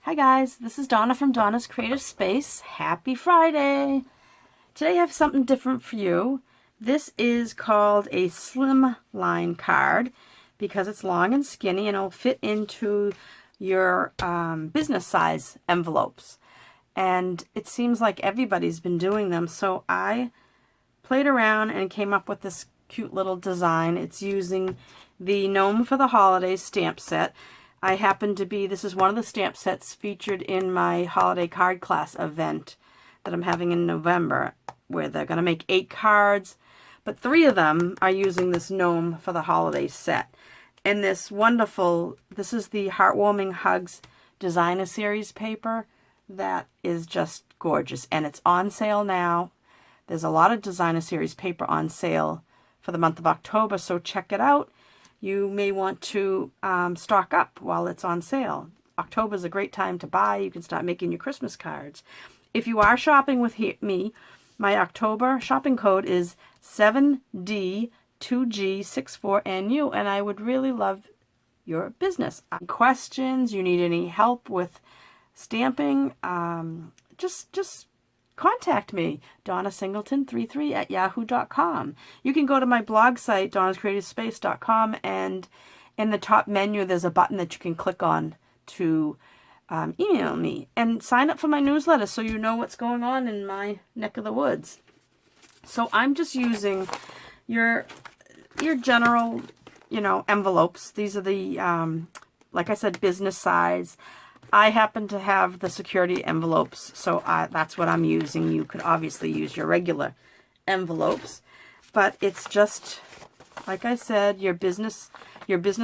Hi guys, this is Donna from Donna's Creative Space. Happy Friday! Today I have something different for you. This is called a Slimline card because it's long and skinny and it'll fit into your business size envelopes. And it seems like everybody's been doing them, so I played around and came up with this cute little design. It's using the Gnome for the Holidays stamp set. This is one of the stamp sets featured in my holiday card class event that I'm having in November, where they're going to make 8 cards, but 3 of them are using this Gnome for the Holidays set. And this is the Heartwarming Hugs Designer Series paper that is just gorgeous, and it's on sale now. There's a lot of Designer Series paper on sale for the month of October, so check it out. You may want to stock up while it's on sale. October is a great time to buy. You can start making your Christmas cards. If you are shopping with me, my October shopping code is 7D2G64NU, and I would really love your business. Questions, you need any help with stamping, just contact me, donnasingleton33@yahoo.com. You can go to my blog site, donnascreativespace.com, and in the top menu there's a button that you can click on to email me and sign up for my newsletter so you know what's going on in my neck of the woods. So I'm just using your general, envelopes. These are the, like I said, business size. I happen to have the security envelopes, so that's what I'm using. You could obviously use your regular envelopes, but it's just, like I said, your business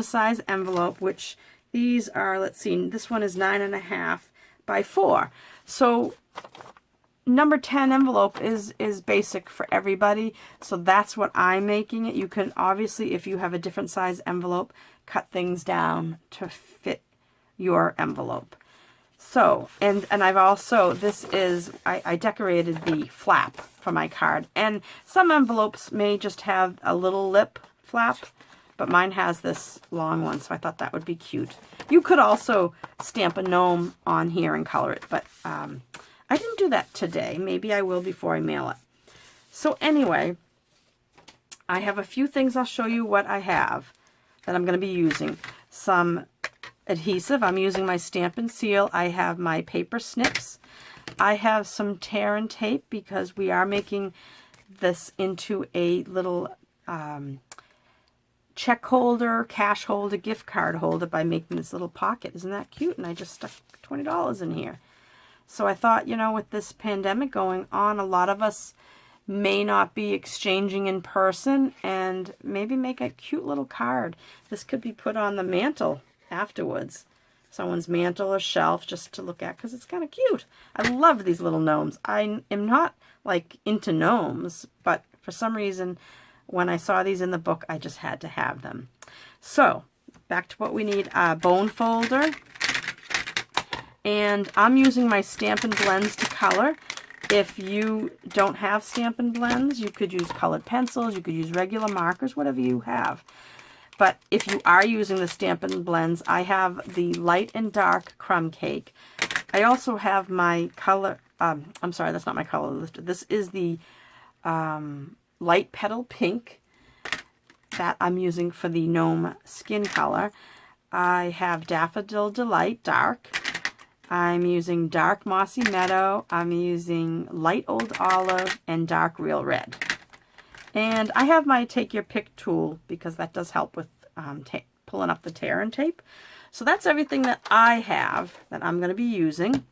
size envelope, which these are, let's see, this one is 9.5 by 4. So number 10 envelope is basic for everybody, so that's what I'm making it. You can obviously, if you have a different size envelope, cut things down to fit your envelope. So, and I've also, I decorated the flap for my card, and some envelopes may just have a little lip flap, but mine has this long one, so I thought that would be cute. You could also stamp a gnome on here and color it, but I didn't do that today. Maybe I will before I mail it. So anyway, I have a few things I'll show you what I have that I'm going to be using. Some adhesive. I'm using my Stampin' Seal. I have my paper snips. I have some tear and tape because we are making this into a little check holder, cash holder, gift card holder by making this little pocket. Isn't that cute? And I just stuck $20 in here. So I thought, with this pandemic going on, a lot of us may not be exchanging in person, and maybe make a cute little card. This could be put on the mantle afterwards, someone's mantle or shelf, just to look at, because it's kind of cute. I love these little gnomes. I am not like into gnomes, but for some reason when I saw these in the book, I just had to have them. So back to what we need: a bone folder, and I'm using my Stampin' Blends to color. If you don't have Stampin' Blends, you could use colored pencils, you could use regular markers, whatever you have. But if you are using the Stampin' Blends, I have the light and dark crumb cake. I also have my color, I'm sorry, that's not my color lifter. This is the light petal pink that I'm using for the gnome skin color. I have Daffodil Delight dark. I'm using dark Mossy Meadow. I'm using light Old Olive and dark Real Red. And I have my Take Your Pick tool because that does help with pulling up the tear and tape. So that's everything that I have that I'm going to be using.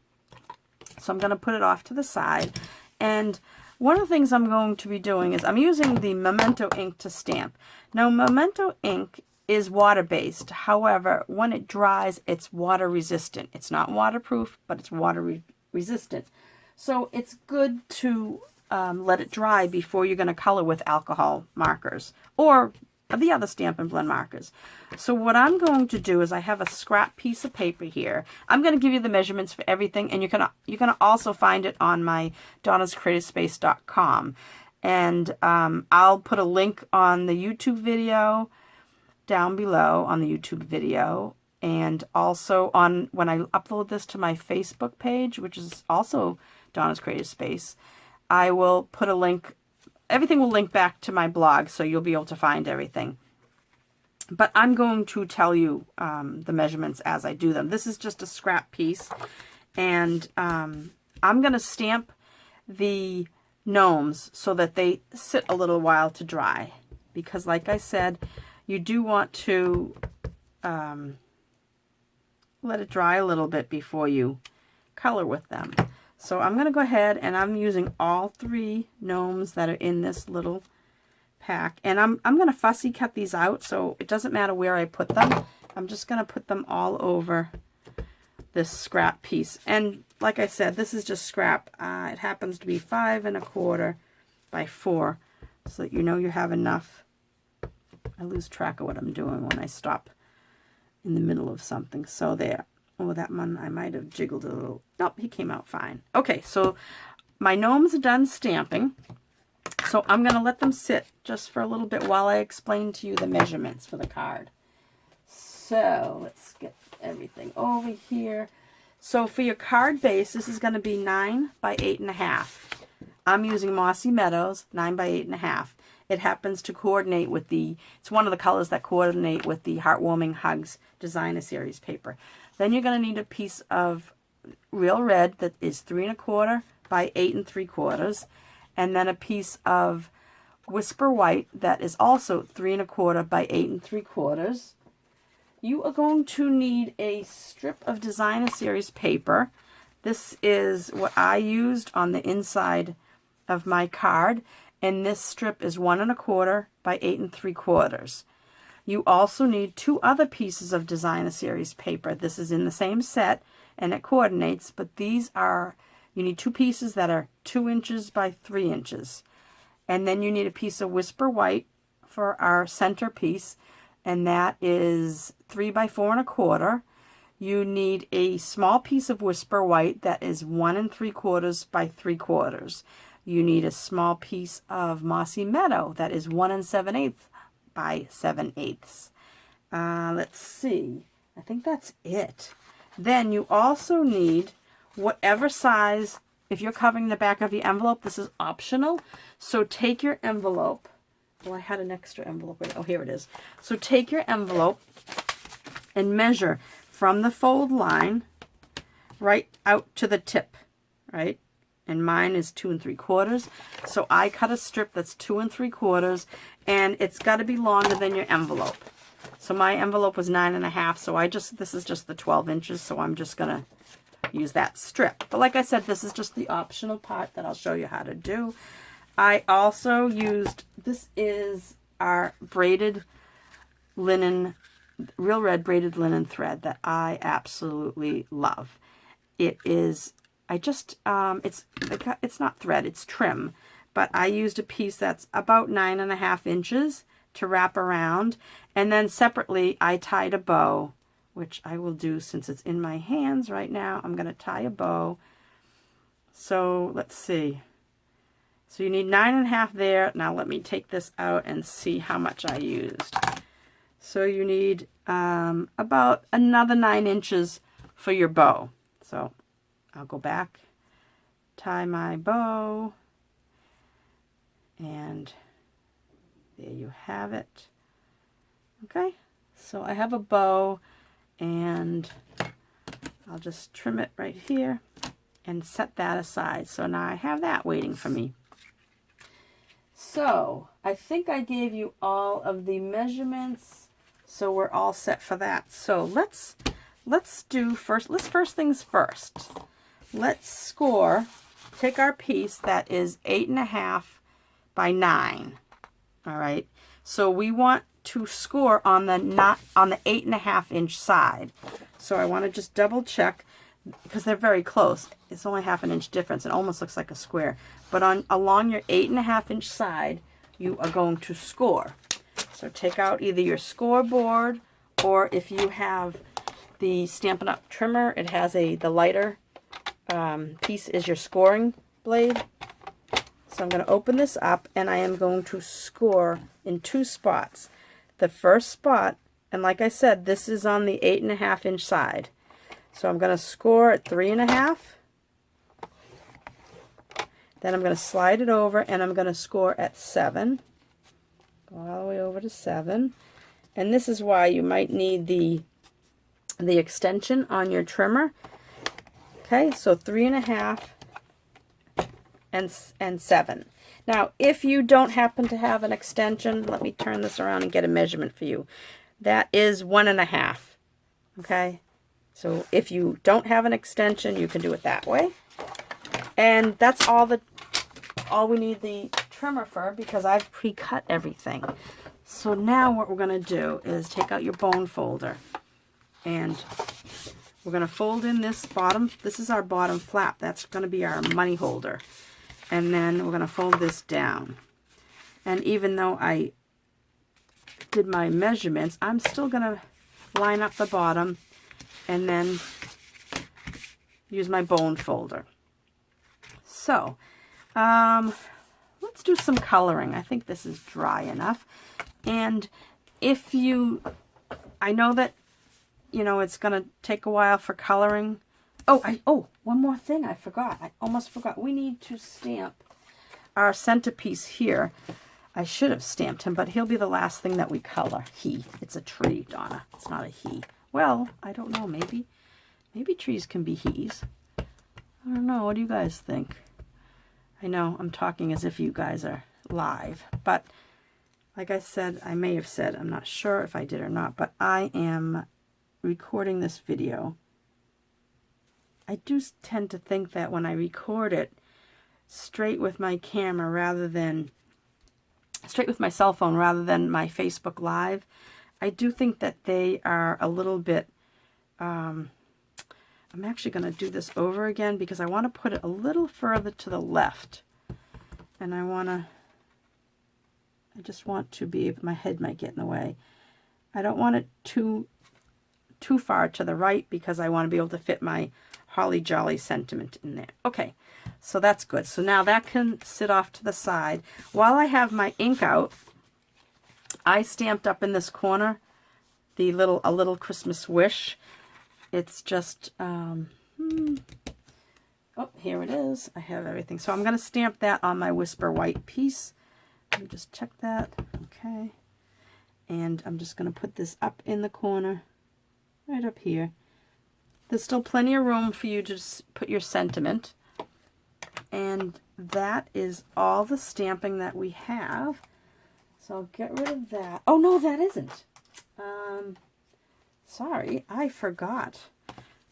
So I'm going to put it off to the side. And one of the things I'm going to be doing is I'm using the Memento ink to stamp. Now, Memento ink is water-based. However, when it dries, it's water-resistant. It's not waterproof, but it's water-resistant. So it's good to let it dry before you're going to color with alcohol markers or the other Stampin' Blend markers. So what I'm going to do is I have a scrap piece of paper here. I'm going to give you the measurements for everything, and you're going to also find it on my donnascreativespace.com. And I'll put a link on the YouTube video down below on the YouTube video And also on when I upload this to my Facebook page, which is also Donna's Creative Space, I will put a link. Everything will link back to my blog, so you'll be able to find everything. But I'm going to tell you the measurements as I do them. This is just a scrap piece, and I'm going to stamp the gnomes so that they sit a little while to dry. Because like I said, you do want to let it dry a little bit before you color with them. So I'm going to go ahead and I'm using all 3 gnomes that are in this little pack. And I'm going to fussy cut these out, so it doesn't matter where I put them. I'm just going to put them all over this scrap piece. And like I said, this is just scrap. It happens to be 5 1/4 by 4, so that you know you have enough. I lose track of what I'm doing when I stop in the middle of something. So there. Oh, that one I might have jiggled a little. Nope, he came out fine. Okay, so my gnomes are done stamping. So I'm going to let them sit just for a little bit while I explain to you the measurements for the card. So let's get everything over here. So for your card base, this is going to be 9 by 8.5. I'm using Mossy Meadows 9 by 8.5. It happens to coordinate with it's one of the colors that coordinate with the Heartwarming Hugs Designer Series paper. Then you're going to need a piece of Real Red that is 3 1/4 by 8 3/4. And then a piece of Whisper White that is also 3 1/4 by 8 3/4. You are going to need a strip of Designer Series paper. This is what I used on the inside of my card, and this strip is 1 1/4 by 8 3/4. You also need 2 other pieces of Designer Series paper. This is in the same set, and it coordinates, but these are, you need 2 pieces that are 2 inches by 3 inches. And then you need a piece of Whisper White for our centerpiece, and that is 3 by 4 1/4. You need a small piece of Whisper White that is 1 3/4 by 3/4. You need a small piece of Mossy Meadow that is 1 7/8 by 7/8. Let's see. I think that's it. Then you also need whatever size. If you're covering the back of your envelope, this is optional. So take your envelope. Well, I had an extra envelope. Oh, here it is. So take your envelope and measure from the fold line right out to the tip, right? And mine is 2 3/4. So I cut a strip that's 2 3/4, and it's got to be longer than your envelope. So my envelope was 9 1/2. So this is just the 12 inches. So I'm just going to use that strip. But like I said, this is just the optional part that I'll show you how to do. I also used, this is our braided linen, Real Red braided linen thread that I absolutely love. It is, it's not thread, it's trim, but I used a piece that's about 9 1/2 inches to wrap around, and then separately I tied a bow, which I will do since it's in my hands right now. I'm going to tie a bow. So let's see. So you need 9 1/2 there. Now let me take this out and see how much I used. So you need about another 9 inches for your bow. So I'll go back, tie my bow, and there you have it. Okay, so I have a bow, and I'll just trim it right here and set that aside. So now I have that waiting for me. So I think I gave you all of the measurements, so we're all set for that. So let's do first things first. Let's score, take our piece that is 8 1/2 by 9. All right, so we want to score on the 8 1/2 inch side. So I want to just double check, because they're very close. It's only 1/2 inch difference. It almost looks like a square. But along your 8 1/2 inch side, you are going to score. So take out either your scoreboard, or if you have the Stampin' Up! Trimmer, it has the lighter piece is your scoring blade. So I'm going to open this up, and I am going to score in 2 spots. The first spot And like I said, this is on the 8.5-inch side. So I'm going to score at 3.5. Then I'm going to slide it over and I'm going to score at 7. Go all the way over to 7. And this is why you might need the extension on your trimmer. Okay, so 3.5 and 7. Now, if you don't happen to have an extension, let me turn this around and get a measurement for you. That is 1.5. Okay, so if you don't have an extension, you can do it that way. And that's all we need the trimmer for, because I've pre-cut everything. So now what we're going to do is take out your bone folder, and we're going to fold in this bottom. This is our bottom flap. That's going to be our money holder. And then we're going to fold this down. And even though I did my measurements, I'm still going to line up the bottom and then use my bone folder. So, let's do some coloring. I think this is dry enough. And if you, I know that, you know, it's going to take a while for coloring. Oh, one more thing I forgot. I almost forgot. We need to stamp our centerpiece here. I should have stamped him, but he'll be the last thing that we color. He. It's a tree, Donna. It's not a he. Well, I don't know. Maybe trees can be he's. I don't know. What do you guys think? I know I'm talking as if you guys are live, but like I said, I may have said, I'm not sure if I did or not, but I am recording this video. I do tend to think that when I record it straight with my camera rather than straight with my cell phone rather than my Facebook Live, I do think that they are a little bit, I'm actually going to do this over again because I want to put it a little further to the left. And I just want to be, my head might get in the way. I don't want it too far to the right because I want to be able to fit my holly jolly sentiment in there. Okay, so that's good. So now that can sit off to the side. While I have my ink out, I stamped up in this corner a little Christmas wish. It's just, oh, here it is. I have everything. So I'm going to stamp that on my Whisper White piece. Let me just check that. Okay. And I'm just going to put this up in the corner, right up here. There's still plenty of room for you to just put your sentiment. And that is all the stamping that we have. So I'll get rid of that. Oh, no, that isn't. Sorry, I forgot.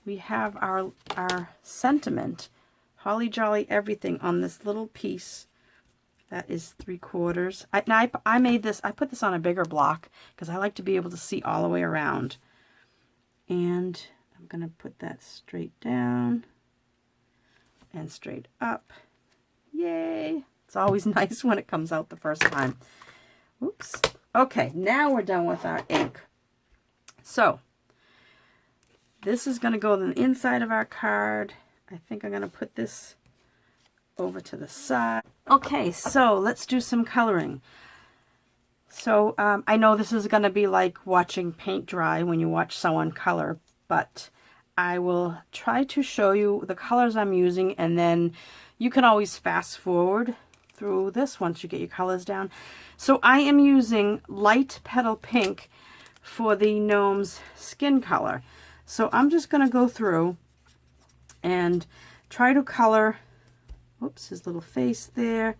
We have our sentiment, holly jolly everything, on this little piece. That is 3/4. I made this, I put this on a bigger block because I like to be able to see all the way around. And I'm going to put that straight down and straight up. Yay! It's always nice when it comes out the first time. Oops. Okay, now we're done with our ink. So, this is going to go on the inside of our card. I think I'm going to put this over to the side. Okay, so let's do some coloring. So, I know this is going to be like watching paint dry when you watch someone color, but I will try to show you the colors I'm using, and then you can always fast forward through this once you get your colors down. So I am using light petal pink for the gnome's skin color. So I'm just going to go through and try to color, oops, his little face there,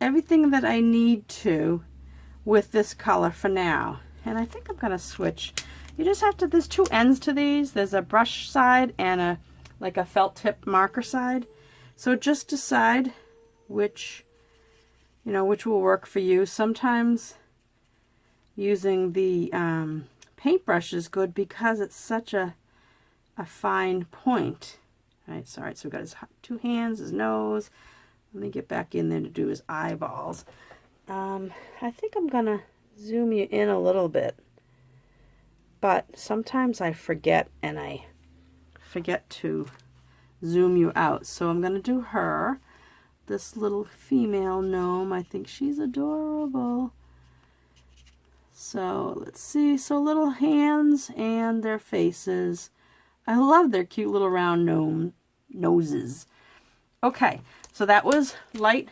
everything that I need to with this color for now. And I think I'm going to switch. You just have to, there's two ends to these. There's a brush side and like a felt tip marker side. So just decide which will work for you. Sometimes using the paintbrush is good because it's such a fine point. All right, so we've got his two hands, his nose. Let me get back in there to do his eyeballs. I think I'm going to zoom you in a little bit. But sometimes I forget, and I forget to zoom you out. So I'm going to do her, this little female gnome. I think she's adorable. So let's see, so little hands and their faces. I love their cute little round gnome noses. Okay, so that was light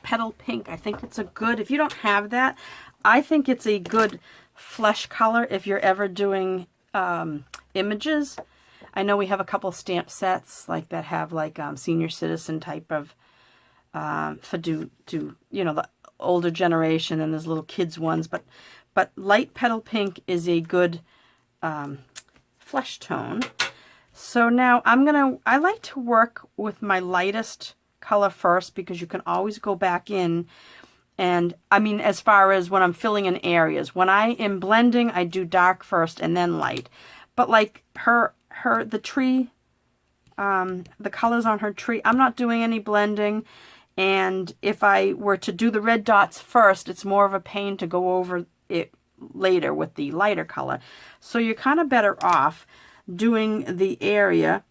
petal pink. I think it's a good, if you don't have that, I think it's a good flesh color if you're ever doing images. I know we have a couple stamp sets like that have like senior citizen type of for you know, the older generation, and there's little kids ones, but light petal pink is a good flesh tone. So now I like to work with my lightest color first, because you can always go back in. And I mean, as far as when I'm filling in areas, when I am blending, I do dark first and then light. But like the tree, the colors on her tree, I'm not doing any blending. And if I were to do the red dots first, it's more of a pain to go over it later with the lighter color. So you're kind of better off doing the area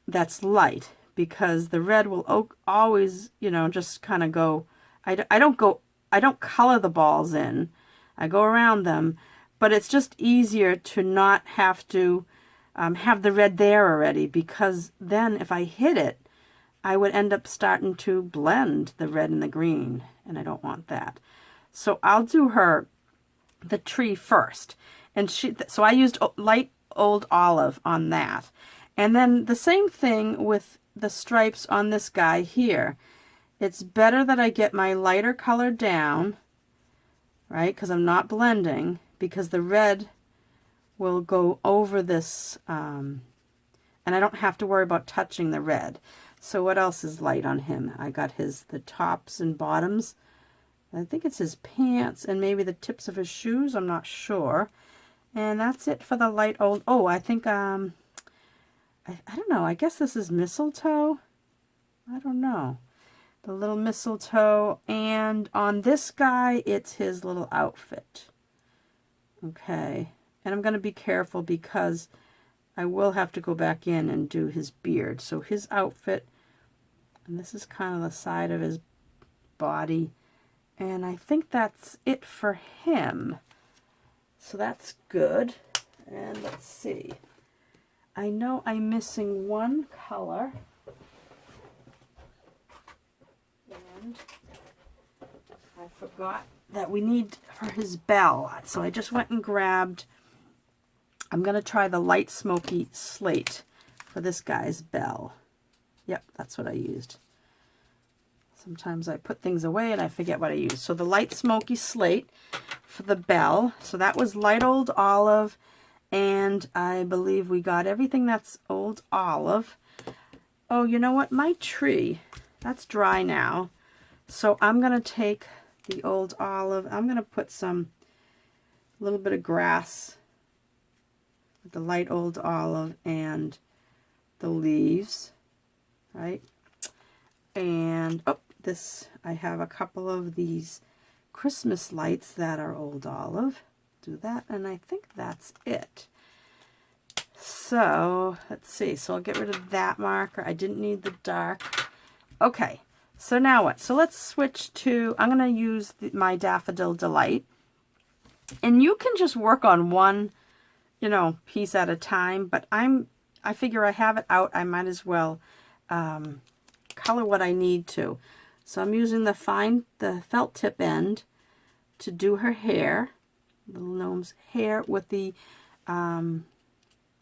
that's light, because the red will always, you know, just kind of go. I don't color the balls in. I go around them, but it's just easier to not have to have the red there already, because then if I hit it, I would end up starting to blend the red and the green, and I don't want that. So I'll do the tree first. And so I used light old olive on that. And then the same thing with the stripes on this guy here. It's better that I get my lighter color down, right? Because I'm not blending, because the red will go over this, and I don't have to worry about touching the red. So what else is light on him? I got the tops and bottoms. I think it's his pants and maybe the tips of his shoes. I'm not sure. And that's it for the light old. Oh, I think, I don't know. I guess this is mistletoe. I don't know. The little mistletoe. And on this guy, it's his little outfit. Okay. And I'm going to be careful because I will have to go back in and do his beard. So his outfit, and this is kind of the side of his body. And I think that's it for him. So that's good. And let's see. I know I'm missing one color. And I forgot that we need for his bell. So I just went and grabbed, I'm going to try the light smoky slate for this guy's bell. Yep, that's what I used. Sometimes I put things away and I forget what I used. So the light smoky slate for the bell. So that was light old olive. And I believe we got everything that's old olive. Oh, you know what? My tree, that's dry now. So I'm going to take the old olive. I'm going to put a little bit of grass with the light old olive and the leaves, right? And, oh, I have a couple of these Christmas lights that are old olive. Do that, and I think that's it. So, let's see. So I'll get rid of that marker. I didn't need the dark. Okay, so now what? So let's switch to, I'm going to use my Daffodil Delight. And you can just work on one, you know, piece at a time, but I figure I have it out. I might as well color what I need to. So I'm using the felt tip end to do her hair, little gnome's hair, with the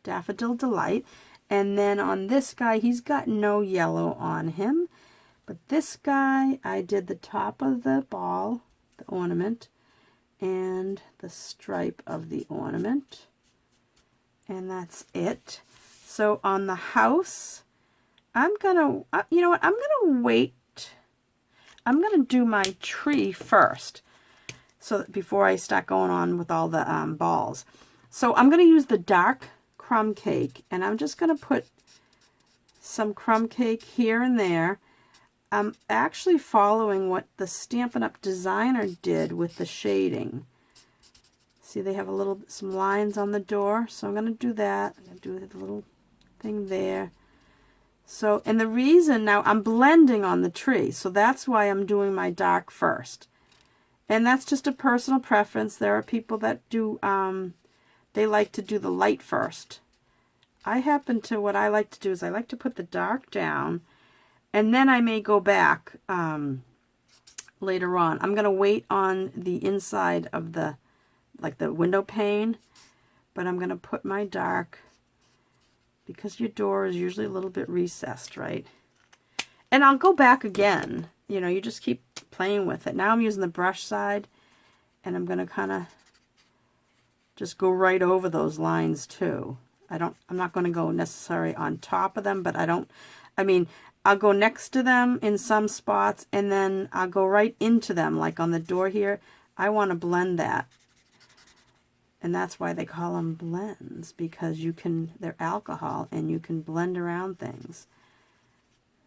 Daffodil Delight. And then on this guy, he's got no yellow on him. But this guy, I did the top of the ball, the ornament, and the stripe of the ornament. And that's it. So on the house, I'm going to, you know what, I'm going to wait. I'm going to do my tree first, so that before I start going on with all the balls. So I'm going to use the dark crumb cake, and I'm just going to put some crumb cake here and there. I'm actually following what the Stampin' Up! Designer did with the shading. See, they have some lines on the door, so I'm going to do that. I'm going to do the little thing there. So, and the reason now, I'm blending on the tree, so that's why I'm doing my dark first. And that's just a personal preference. There are people that do, they like to do the light first. What I like to do is I like to put the dark down, and then I may go back later on. I'm going to wait on the inside of the, like the window pane, but I'm going to put my dark, because your door is usually a little bit recessed, right? And I'll go back again. You know, you just keep playing with it. Now I'm using the brush side, and I'm going to kind of just go right over those lines too. I'm not going to go necessarily on top of them, but I'll go next to them in some spots, and then I'll go right into them, like on the door here. I want to blend that. And that's why they call them blends, because they're alcohol, and you can blend around things.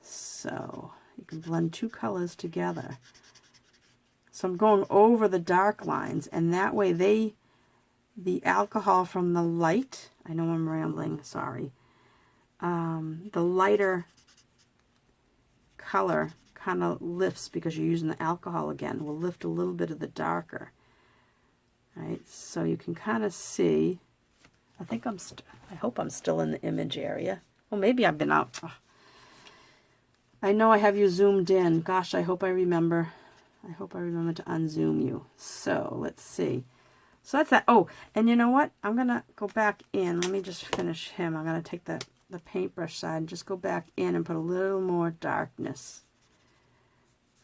So you can blend two colors together. So I'm going over the dark lines, and that way the alcohol from the light, I know I'm rambling, sorry. The lighter color kind of lifts, because you're using the alcohol again, will lift a little bit of the darker. Right, so you can kind of see. I hope I'm still in the image area. Well, maybe I've been out. Oh. I know I have you zoomed in. Gosh, I hope I remember. I hope I remember to unzoom you. So let's see. So that's that. Oh, and you know what? I'm going to go back in. Let me just finish him. I'm going to take the paintbrush side and just go back in and put a little more darkness.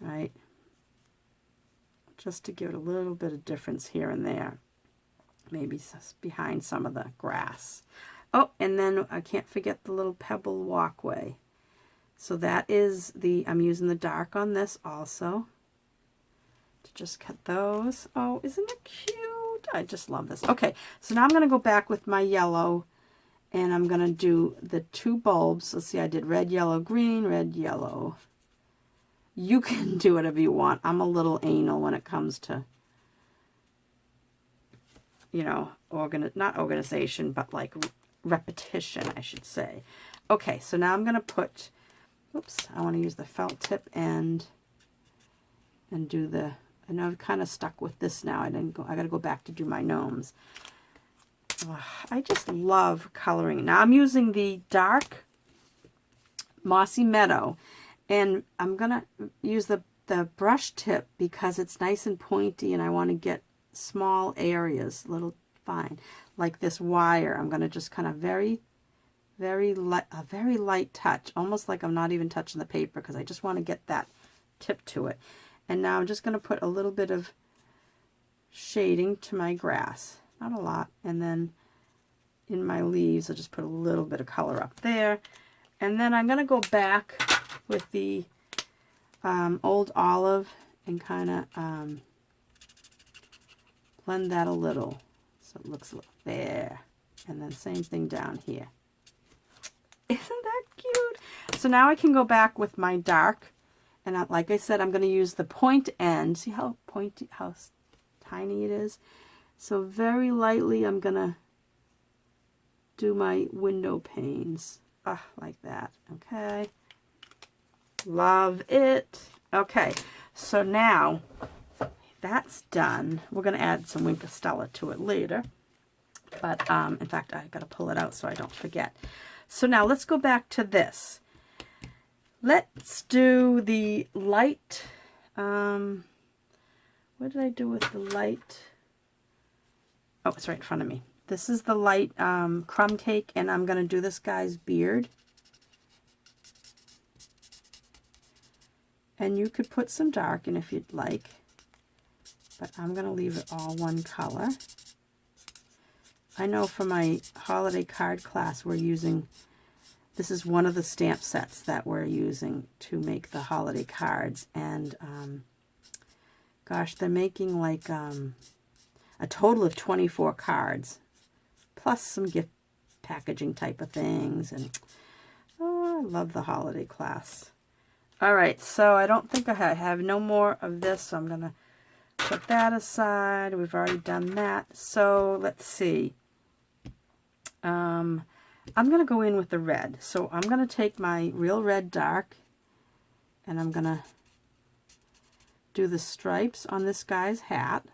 Right? Just to give it a little bit of difference here and there. Maybe behind some of the grass. Oh, and then I can't forget the little pebble walkway. So that is I'm using the dark on this also. To just cut those. Oh, isn't it cute? I just love this. Okay, so now I'm going to go back with my yellow, and I'm going to do the two bulbs. Let's see, I did red, yellow, green, red, yellow. You can do whatever you want. I'm a little anal when it comes to, you know, not organization, but like repetition, I should say. Okay, so now I'm going to put, oops, I want to use the felt tip and do the, I know I've kind of stuck with this now. I got to go back to do my gnomes. Oh, I just love coloring. Now I'm using the dark Mossy Meadow, and I'm going to use the brush tip because it's nice and pointy, and I want to get small areas, little fine, like this wire. I'm going to just kind of very light touch, almost like I'm not even touching the paper, because I just want to get that tip to it. And now I'm just going to put a little bit of shading to my grass, not a lot, and then in my leaves I'll just put a little bit of color up there. And then I'm going to go back with the old olive and kind of blend that a little so it looks there. And then same thing down here. Isn't that cute? So now I can go back with my dark, and like I said, I'm going to use the point end. See how pointy, how tiny it is? So very lightly I'm going to do my window panes. Like that. Okay. Love it. Okay. So now that's done. We're going to add some Wink of Stella to it later. But in fact, I got to pull it out so I don't forget. So now let's go back to this. Let's do the light. What did I do with the light? Oh, it's right in front of me. This is the light crumb cake, and I'm going to do this guy's beard. And you could put some dark in if you'd like, but I'm going to leave it all one color. I know for my holiday card class we're using, this is one of the stamp sets that we're using to make the holiday cards, and gosh, they're making like a total of 24 cards, plus some gift packaging type of things, and oh, I love the holiday class. All right, so I don't think I have no more of this, so I'm going to put that aside. We've already done that. So let's see. I'm going to go in with the red. So I'm going to take my Real Red Dark, and I'm going to do the stripes on this guy's hat.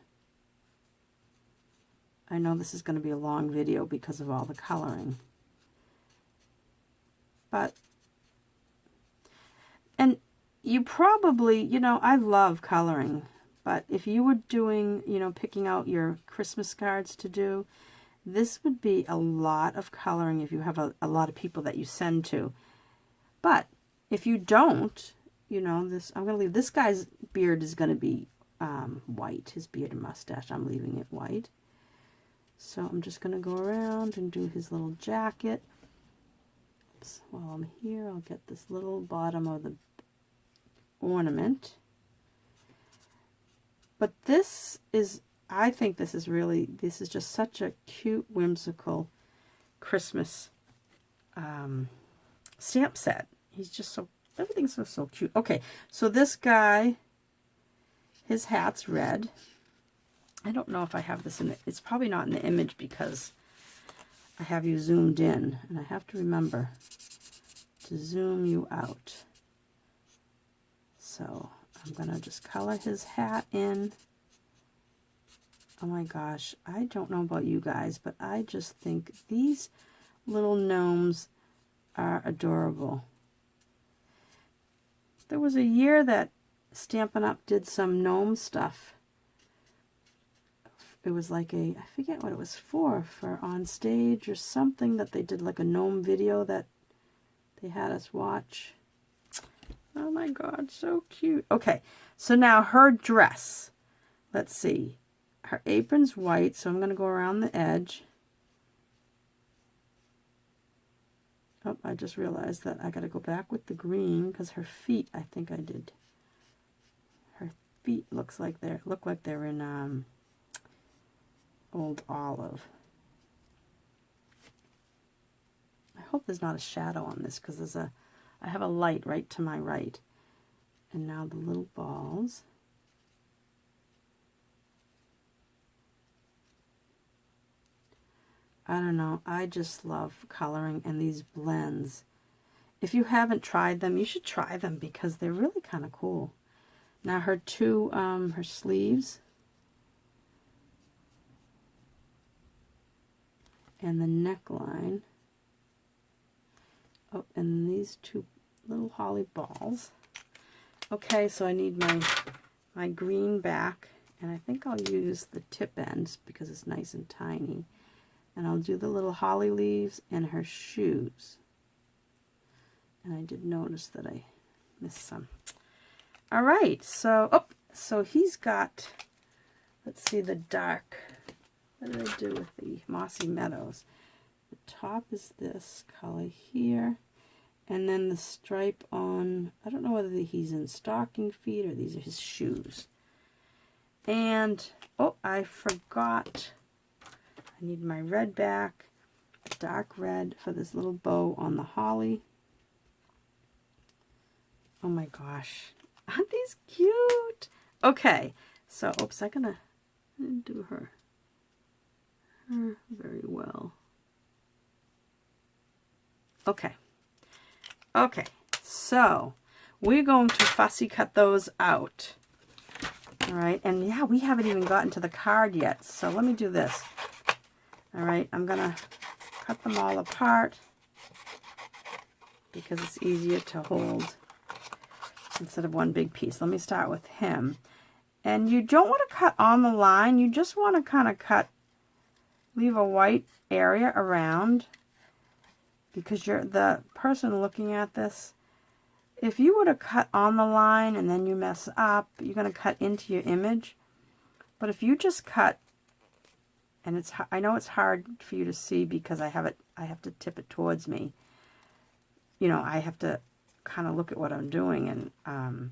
I know this is going to be a long video because of all the coloring. And you probably, you know, I love coloring, but if you were doing, you know, picking out your Christmas cards to do, this would be a lot of coloring if you have a lot of people that you send to. But if you don't, you know, this, I'm going to leave, this guy's beard is going to be white, his beard and mustache, I'm leaving it white. So I'm just going to go around and do his little jacket. Oops, while I'm here, I'll get this little bottom of the ornament. But this is, I think this is really, this is just such a cute, whimsical Christmas stamp set. He's just so, everything's so cute. Okay, so this guy, his hat's red. I don't know if I have this in it. It's probably not in the image because I have you zoomed in, and I have to remember to zoom you out. So I'm going to just color his hat in. Oh my gosh, I don't know about you guys, but I just think these little gnomes are adorable. There was a year that Stampin' Up! Did some gnome stuff. It was like a, I forget what it was for on stage or something, that they did like a gnome video that they had us watch. Oh my God, so cute. Okay, so now her dress. Let's see. Her apron's white, so I'm going to go around the edge. Oh, I just realized that I got to go back with the green because her feet, I think I did. Her feet look like they're in Old Olive. I hope there's not a shadow on this because I have a light right to my right. And now the little balls. I don't know, I just love coloring and these blends. If you haven't tried them, you should try them because they're really kind of cool. Now her her sleeves. And the neckline. Oh, and these two little holly balls. Okay, so I need my green back, and I think I'll use the tip ends because it's nice and tiny. And I'll do the little holly leaves and her shoes. And I did notice that I missed some. All right, so so he's got, let's see, the dark. What did I do with the Mossy Meadows? The top is this color here. And then the stripe on, I don't know whether he's in stocking feet or these are his shoes. And, oh, I forgot. I need my red back, dark red for this little bow on the holly. Oh my gosh. Aren't these cute? Okay, so, oops, I didn't do her very well. Okay, so we're going to fussy cut those out. All right, and yeah, we haven't even gotten to the card yet, so let me do this. All right, I'm gonna cut them all apart because it's easier to hold instead of one big piece. Let me start with him. And you don't want to cut on the line, you just want to kind of leave a white area around, because you're the person looking at this. If you were to cut on the line and then you mess up, you're going to cut into your image. But if you just cut, and I know it's hard for you to see because I have to tip it towards me. You know, I have to kind of look at what I'm doing, and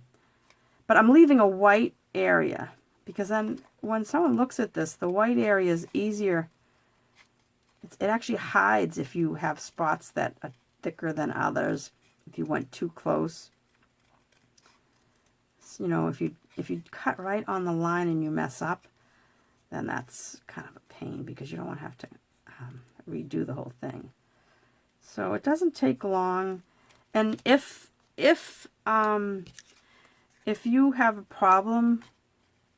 but I'm leaving a white area because then when someone looks at this, the white area is easier. It actually hides if you have spots that are thicker than others, if you went too close. So, you know, if you cut right on the line and you mess up, then that's kind of a pain because you don't want to have to redo the whole thing. So it doesn't take long. And if if you have a problem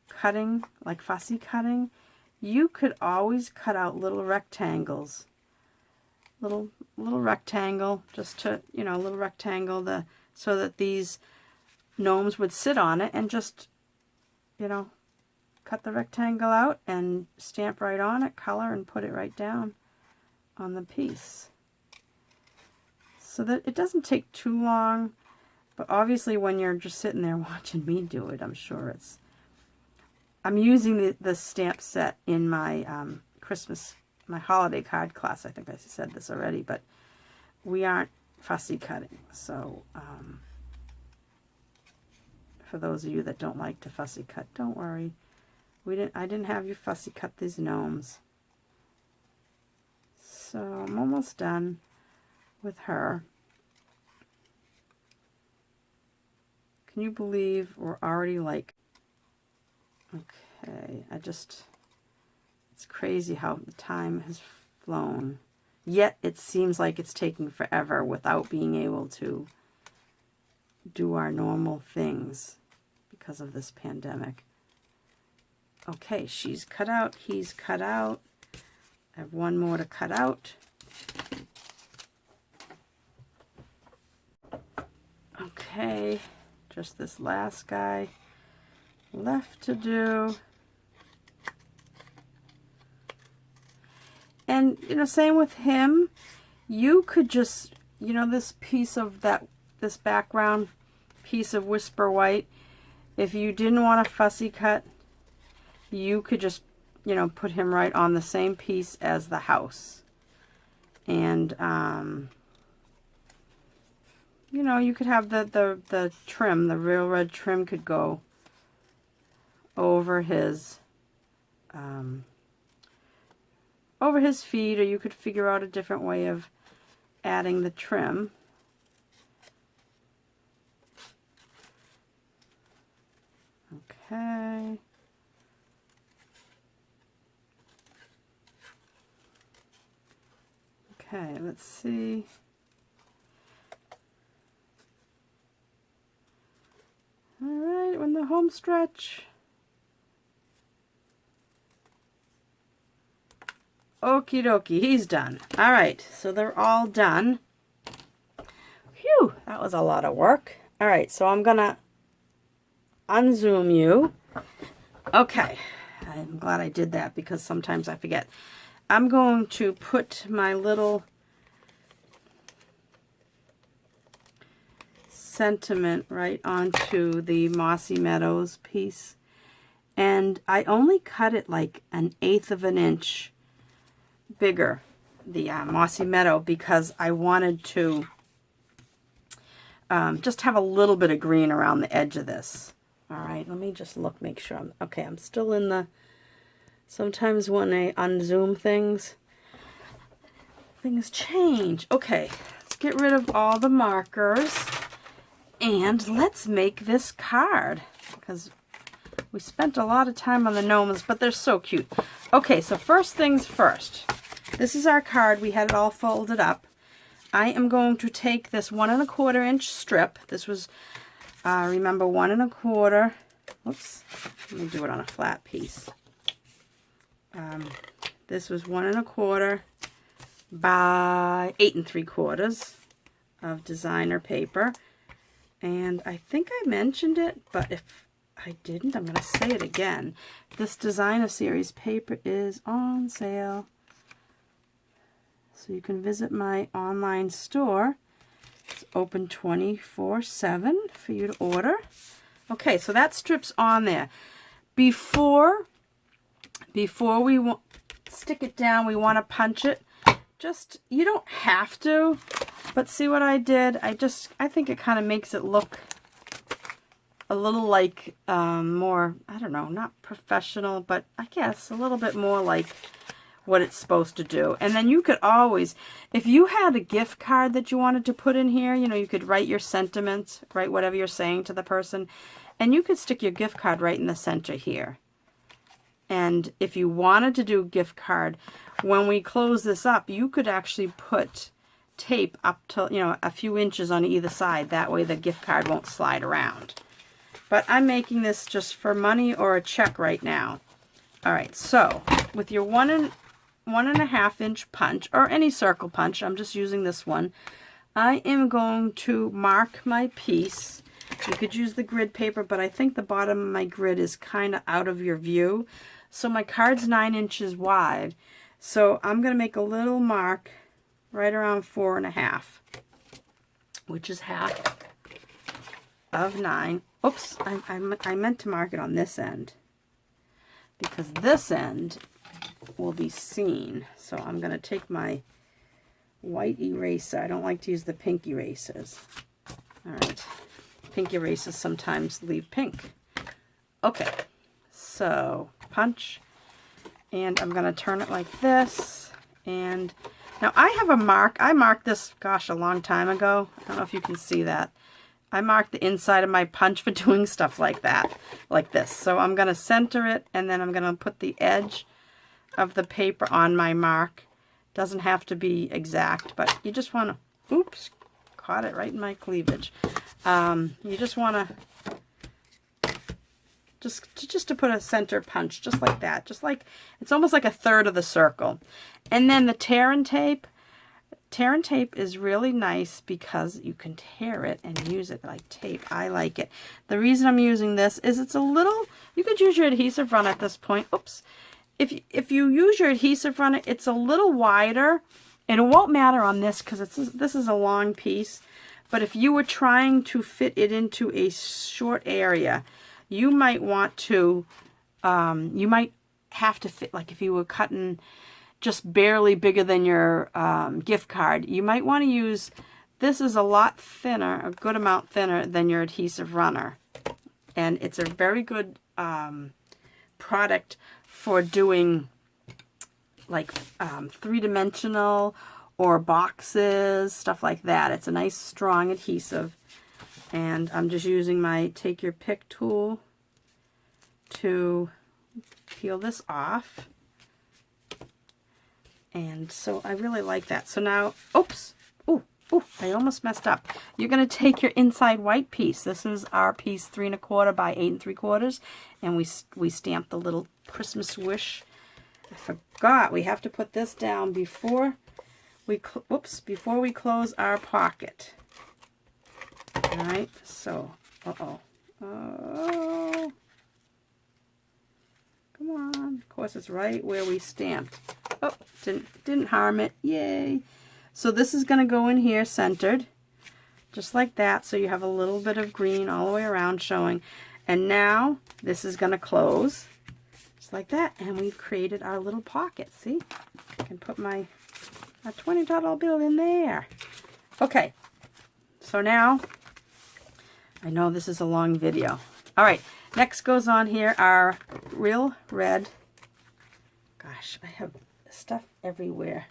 cutting, like fussy cutting, you could always cut out little rectangles. Little rectangle, just to, you know, a little rectangle so that these gnomes would sit on it, and just, you know, cut the rectangle out and stamp right on it, color, and put it right down on the piece. So that it doesn't take too long, but obviously when you're just sitting there watching me do it, I'm sure it's... I'm using the stamp set in my my holiday card class. I think I said this already, but we aren't fussy cutting. So for those of you that don't like to fussy cut, don't worry. I didn't have you fussy cut these gnomes. So I'm almost done with her. Can you believe we're already like... Okay, it's crazy how the time has flown. Yet it seems like it's taking forever without being able to do our normal things because of this pandemic. Okay, she's cut out, he's cut out. I have one more to cut out. Okay, just this last guy left to do. And, you know, same with him. You could just, you know, this piece of this background piece of Whisper White, if you didn't want a fussy cut, you could just, you know, put him right on the same piece as the house. And, you know, you could have the trim, the real red trim could go over his feet, or you could figure out a different way of adding the trim. Okay. Okay, let's see. All right, in the home stretch. Okie dokie, he's done. All right, so they're all done. Phew, that was a lot of work. All right, so I'm gonna unzoom you. Okay, I'm glad I did that because sometimes I forget. I'm going to put my little sentiment right onto the Mossy Meadows piece. And I only cut it like 1/8 of an inch bigger, the Mossy Meadow, because I wanted to just have a little bit of green around the edge of this. All right, let me just look, make sure I'm okay. I'm still in the... Sometimes when I unzoom things change. Okay, let's get rid of all the markers and let's make this card, because we spent a lot of time on the gnomes, but they're so cute. Okay, so first things first. This is our card. We had it all folded up. I am going to take this 1 1/4 inch strip. This was, remember, 1 1/4. Oops, let me do it on a flat piece. This was 1 1/4 by 8 3/4 of designer paper. And I think I mentioned it, but if I didn't, I'm going to say it again. This designer series paper is on sale. So you can visit my online store. It's open 24/7 for you to order. Okay, so that strip's on there. Before we stick it down, we want to punch it. Just, you don't have to, but see what I did? I think it kind of makes it look a little like more, I don't know, not professional, but I guess a little bit more like what it's supposed to do. And then you could always, if you had a gift card that you wanted to put in here, you know, you could write your sentiments, write whatever you're saying to the person, and you could stick your gift card right in the center here. And if you wanted to do a gift card, when we close this up, you could actually put tape up to, you know, a few inches on either side. That way the gift card won't slide around. but I'm making this just for money or a check right now. All right, so with your 1.5 inch punch, or any circle punch, I'm just using this one, I am going to mark my piece. You could use the grid paper, but I think the bottom of my grid is kind of out of your view. So my card's 9 inches wide. So I'm going to make a little mark right around 4.5, which is half of 9. Oops, I meant to mark it on this end, because this end will be seen. So I'm going to take my white eraser. I don't like to use the pink erasers. All right. Pink erasers sometimes leave pink. Okay. So punch. And I'm going to turn it like this. And now I have a mark. I marked this, gosh, a long time ago. I don't know if you can see that. I marked the inside of my punch for doing stuff like that, like this. So I'm going to center it, and then I'm going to put the edge of the paper on my mark. Doesn't have to be exact, but you just want to, oops, caught it right in my cleavage. You just want to, just to put a center punch, just like that. Just like, it's almost like a third of the circle. And then the tear and tape. Tear and tape is really nice because you can tear it and use it like tape. I like it. The reason I'm using this is it's a little, you could use your adhesive run at this point. Oops. If you use your adhesive run, it's a little wider, and it won't matter on this because this is a long piece. But if you were trying to fit it into a short area, you might want to, you might have to fit, like if you were cutting just barely bigger than your gift card, you might want to use, this is a lot thinner, a good amount thinner than your adhesive runner. And it's a very good product for doing like three-dimensional or boxes, stuff like that. It's a nice strong adhesive. And I'm just using my take your pick tool to peel this off. And so I really like that. So now, oops, ooh, I almost messed up. You're going to take your inside white piece. This is our piece 3 1/4 by 8 3/4, and we stamped the little Christmas wish. I forgot we have to put this down before we before we close our pocket. All right. So, oh, come on. Of course, it's right where we stamped. Oh, didn't harm it. Yay. So this is going to go in here centered, just like that. So you have a little bit of green all the way around showing. And now this is going to close, just like that. And we've created our little pocket. See? I can put my $20 bill in there. Okay. So now, I know this is a long video. All right. Next goes on here our real red. Gosh, I have stuff everywhere.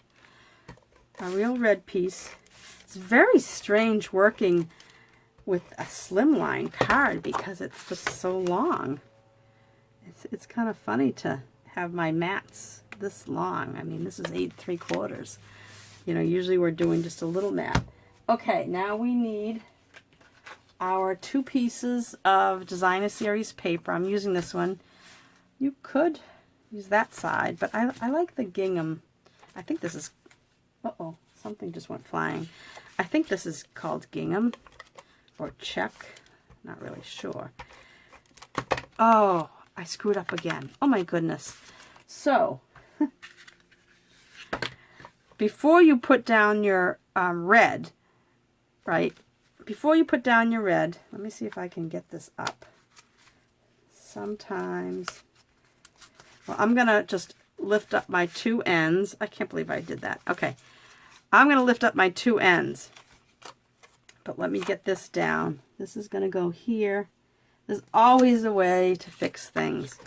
A real red piece. It's very strange working with a Slimline card because it's just so long. It's kind of funny to have my mats this long. I mean, this is 8 3/4. You know, usually we're doing just a little mat. Okay, now we need our 2 pieces of Designer Series paper. I'm using this one. You could use that side, but I like the gingham. I think this is, uh-oh, something just went flying. I think this is called gingham or check. Not really sure. Oh, I screwed up again. Oh my goodness. So, before you put down your red, right? Before you put down your red, let me see if I can get this up. Sometimes, well, I'm going to just lift up my 2 ends. I can't believe I did that. Okay. I'm going to lift up my 2 ends. But let me get this down. This is going to go here. There's always a way to fix things.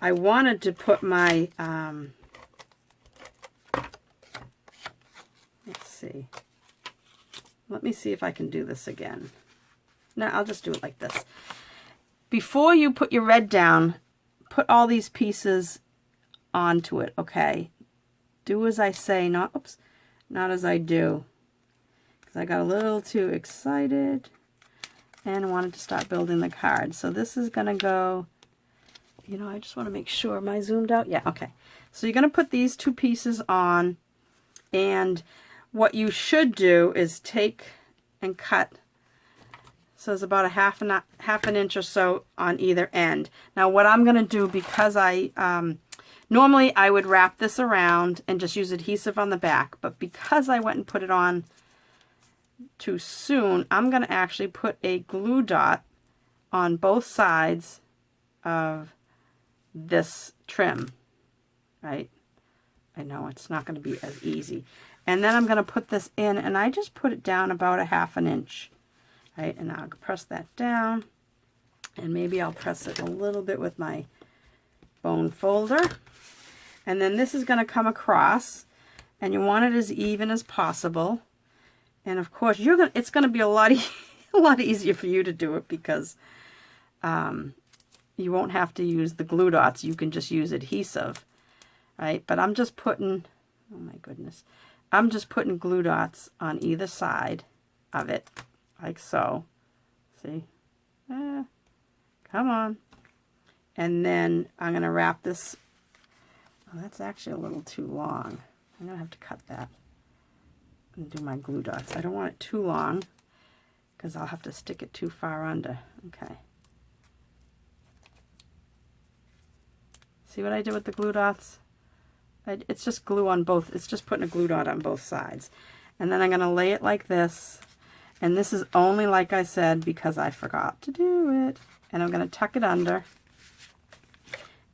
I wanted to put my, let's see. Let me see if I can do this again. No, I'll just do it like this. Before you put your red down, put all these pieces onto it, okay? Do as I say, not as I do. Because I got a little too excited. and wanted to start building the card. So this is going to go, you know, I just want to make sure. Am I zoomed out? Yeah, okay. So you're going to put these two pieces on, and what you should do is take and cut. So it's about a half an inch or so on either end. Now what I'm going to do, because I normally I would wrap this around and just use adhesive on the back, but because I went and put it on too soon, I'm going to actually put a glue dot on both sides of this trim, right? I know it's not going to be as easy. And then I'm going to put this in, and I just put it down about a half an inch, right? And I'll press that down, and maybe I'll press it a little bit with my bone folder. And then this is going to come across, and you want it as even as possible. And of course, it's going to be a lot easier for you to do it, because you won't have to use the glue dots. You can just use adhesive, right? But I'm just putting, oh my goodness, I'm just putting glue dots on either side of it, like so. See? Come on. And then I'm going to wrap this. Oh, that's actually a little too long. I'm going to have to cut that and do my glue dots. I don't want it too long, because I'll have to stick it too far under. Okay. See what I did with the glue dots? It's just glue on both. It's just putting a glue dot on both sides. And then I'm going to lay it like this. And this is only, like I said, because I forgot to do it. And I'm going to tuck it under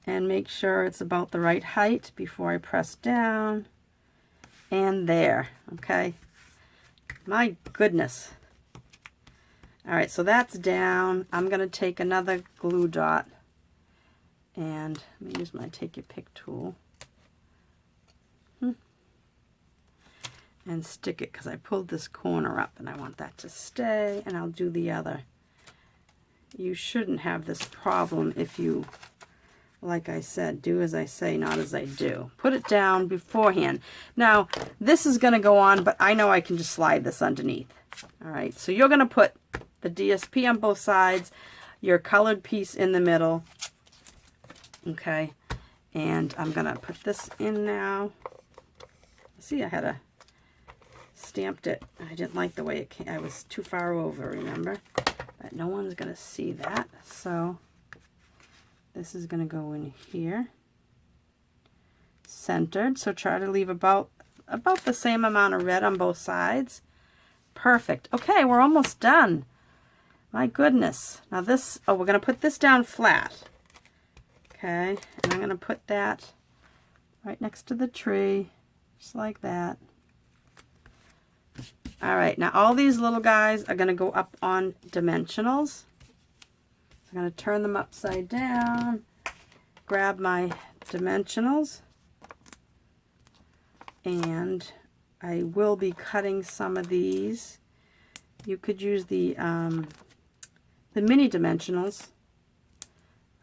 and make sure it's about the right height before I press down. And there. Okay. My goodness. All right, so that's down. I'm going to take another glue dot, and let me use my Take Your Pick tool and stick it, because I pulled this corner up and I want that to stay, and I'll do the other. You shouldn't have this problem if you, like I said, do as I say, not as I do. Put it down beforehand. Now, this is going to go on, but I know I can just slide this underneath. All right, so you're going to put the DSP on both sides, your colored piece in the middle. Okay, and I'm going to put this in now. See, I had stamped it. I didn't like the way it came. I was too far over, remember? But no one's going to see that, so this is going to go in here, centered. So try to leave about the same amount of red on both sides. Perfect. Okay, we're almost done. My goodness. Now this, oh, we're going to put this down flat. Okay, and I'm going to put that right next to the tree, just like that. All right, now all these little guys are going to go up on dimensionals. I'm going to turn them upside down, grab my dimensionals, and I will be cutting some of these. You could use the mini dimensionals.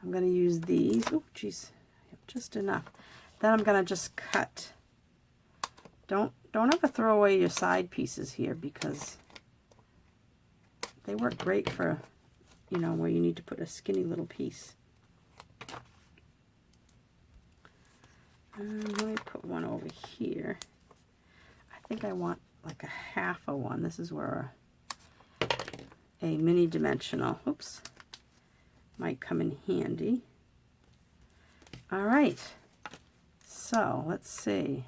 I'm going to use these. Oh, geez, just enough. Then I'm going to just cut. Don't ever throw away your side pieces here, because they work great for, you know, where you need to put a skinny little piece. Let me put one over here. I think I want like a half of one. This is where a mini dimensional, oops, might come in handy. All right, so let's see.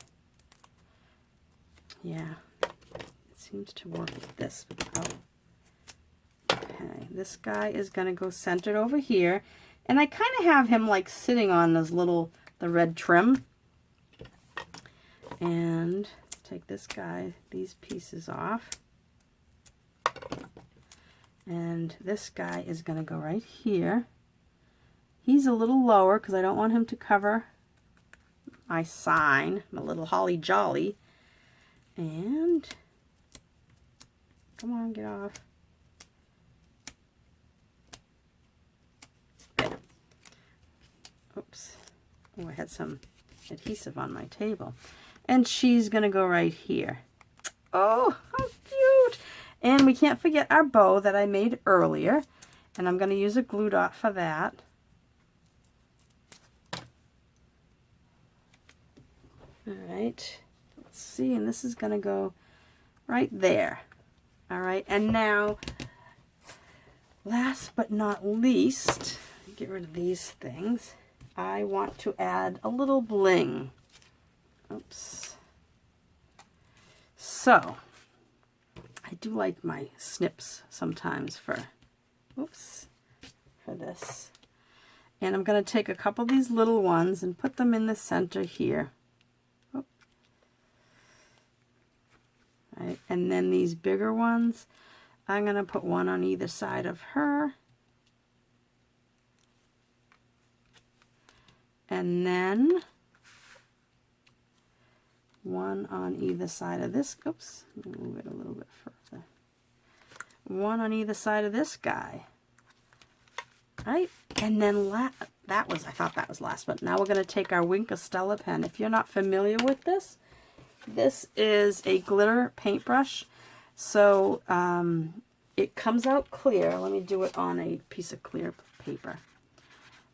Yeah, it seems to work with this. Okay, this guy is going to go centered over here, and I kind of have him like sitting on this the red trim. And let's take this guy, these pieces off. And this guy is going to go right here. He's a little lower because I don't want him to cover my sign, my little holly jolly. And come on, get off. There. Oops. Oh, I had some adhesive on my table. And she's going to go right here. Oh, how cute. And then we can't forget our bow that I made earlier. And I'm going to use a glue dot for that. All right. Let's see. And this is going to go right there. All right. And now, last but not least, get rid of these things. I want to add a little bling. Oops. So, I do like my snips sometimes for this. And I'm going to take a couple of these little ones and put them in the center here. Oop. Right. And then these bigger ones, I'm going to put one on either side of her. And then one on either side of this. Oops, let me move it a little bit further. One on either side of this guy. Right? And then I thought that was last, but now we're going to take our Wink of Stella pen. If you're not familiar with this, this is a glitter paintbrush. So it comes out clear. Let me do it on a piece of clear paper.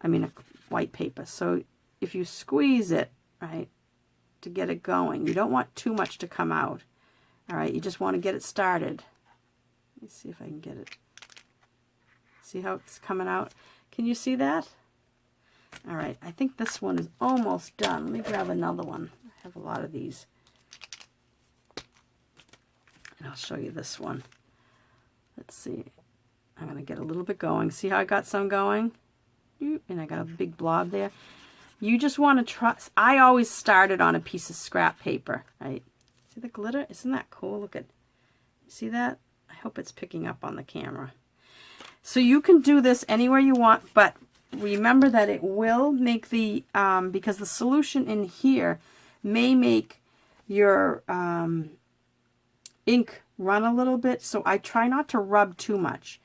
I mean a white paper. So if you squeeze it, right, to get it going, you don't want too much to come out. All right, you just want to get it started. Let me see if I can get it. See how it's coming out? Can you see that? All right, I think this one is almost done. Let me grab another one. I have a lot of these. And I'll show you this one. Let's see. I'm going to get a little bit going. See how I got some going? And I got a big blob there. You just want to trust. I always started on a piece of scrap paper, right? See the glitter? Isn't that cool? Look at, see that? I hope it's picking up on the camera. So you can do this anywhere you want, but remember that it will make the, because the solution in here may make your ink run a little bit. So I try not to rub too much,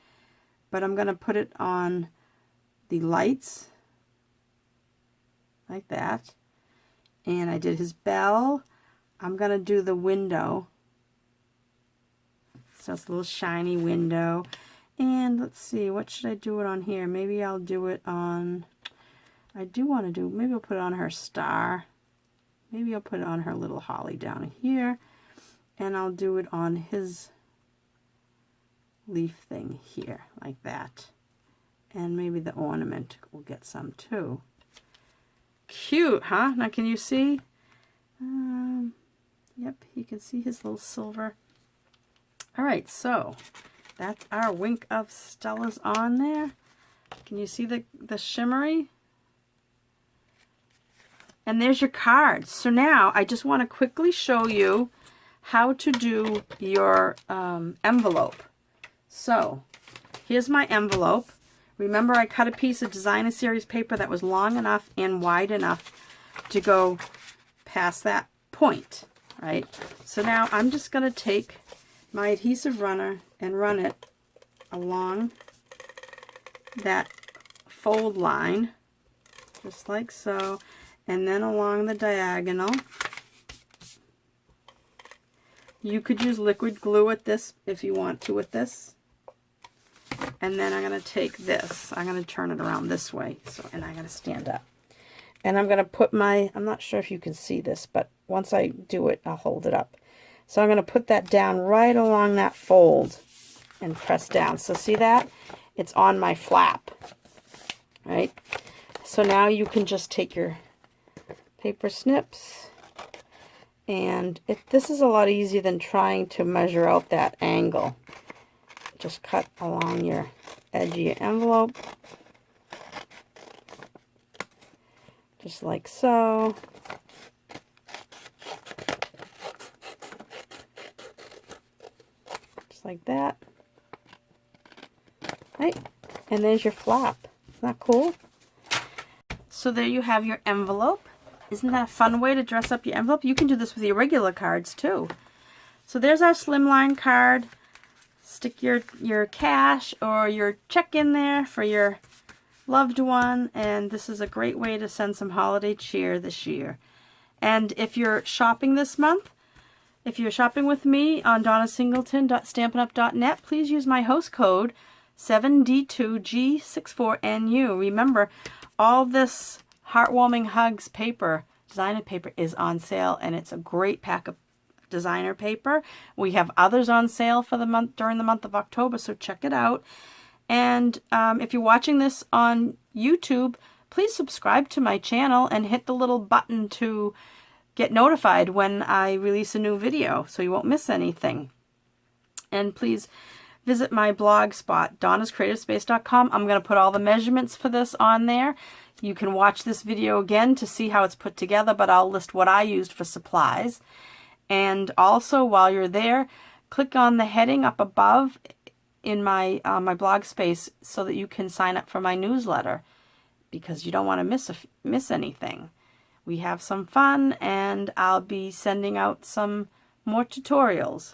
but I'm going to put it on the lights like that. And I did his bell. I'm going to do the window. So it's a little shiny window. And let's see, what should I do it on here? Maybe I'll do it on, maybe I'll put it on her star. Maybe I'll put it on her little holly down here. And I'll do it on his leaf thing here, like that. And maybe the ornament will get some too. Cute, huh? Now can you see? Yep, you can see his little silver. All right, so that's our Wink of Stella's on there. Can you see the shimmery? And there's your card. So now I just want to quickly show you how to do your envelope. So here's my envelope. Remember, I cut a piece of Designer Series paper that was long enough and wide enough to go past that point, right? So now I'm just going to take my adhesive runner and run it along that fold line, just like so, and then along the diagonal. You could use liquid glue with this if you want to with this. And then I'm going to take this. I'm going to turn it around this way. So, and I'm going to stand up. And I'm going to put my, I'm not sure if you can see this, but once I do it, I'll hold it up. So I'm going to put that down right along that fold and press down. So see that? It's on my flap, right? So now you can just take your paper snips, and this is a lot easier than trying to measure out that angle. Just cut along your edge of your envelope, just like so. Just like that. Right? And there's your flap. Isn't that cool? So there you have your envelope. Isn't that a fun way to dress up your envelope? You can do this with your regular cards too. So there's our Slimline card. Stick your cash or your check in there for your loved one, and this is a great way to send some holiday cheer this year. And if you're shopping this month, If you're shopping with me on donnasingleton.stampinup.net, please use my host code 7D2G64NU. Remember, all this Heartwarming Hugs paper, designer paper, is on sale, and it's a great pack of designer paper. We have others on sale for the month during the month of October, so check it out. And if you're watching this on YouTube, please subscribe to my channel and hit the little button to get notified when I release a new video so you won't miss anything. And please visit my blog spot, donnascreativespace.com. I'm going to put all the measurements for this on there. You can watch this video again to see how it's put together, but I'll list what I used for supplies. And also, while you're there, click on the heading up above in my blog space so that you can sign up for my newsletter, because you don't want to miss anything. We have some fun, and I'll be sending out some more tutorials.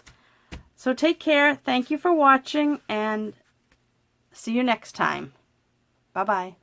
So take care. Thank you for watching, and see you next time. Bye-bye.